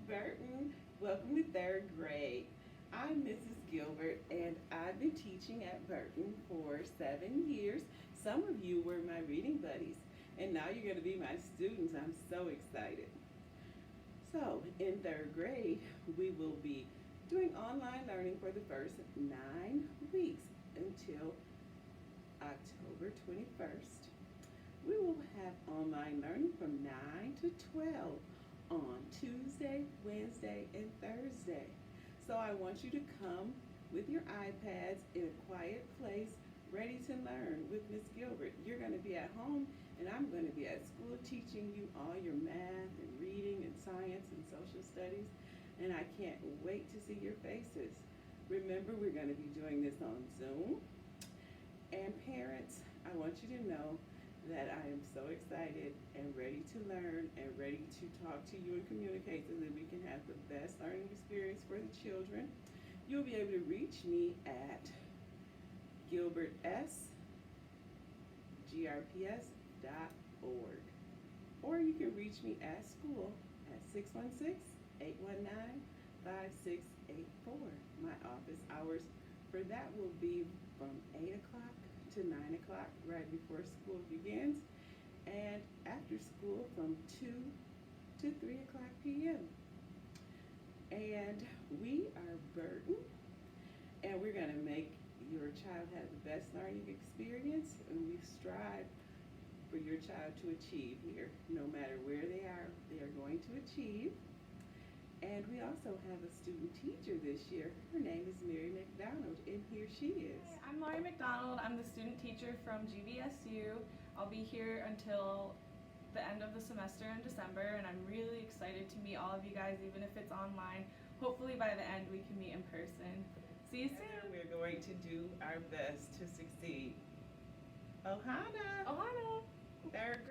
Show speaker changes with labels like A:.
A: Burton. Welcome to third grade. I'm Mrs. Gilbert and I've been teaching at Burton for 7 years. Some of you were my reading buddies and now you're going to be my students. I'm so excited. So in third grade, we will be doing online learning for the first 9 weeks until October 21st. We will have online learning from 9 to 12 on Tuesday, Wednesday, and Thursday. So I want you to come with your iPads in a quiet place, ready to learn with Miss Gilbert. You're going to be at home and I'm going to be at school teaching you all your math and reading and science and social studies. And I can't wait to see your faces. Remember, we're going to be doing this on Zoom. And parents, I want you to know that I am so excited and ready to learn and ready to talk to you and communicate so that we can have the best learning experience for the children. You'll be able to reach me at gilbertsgrps.org, or you can reach me at school at 616-819-5684. My office hours for that will be from 8 o'clock to 9 o'clock right before school begins, and after school from 2 to 3 o'clock p.m. And we are Burton, and we're going to make your child have the best learning experience, and we strive for your child to achieve here. No matter where they are going to achieve. And we also have a student teacher this year. Her name is Mary McDonald, and here she is.
B: Hi, I'm Laurie McDonald. I'm the student teacher from GVSU. I'll be here until the end of the semester in December, and I'm really excited to meet all of you guys, even if it's online. Hopefully by the end we can meet in person. See you soon.
A: We're going to do our best to succeed. Ohana!
B: Ohana!
A: Third grade.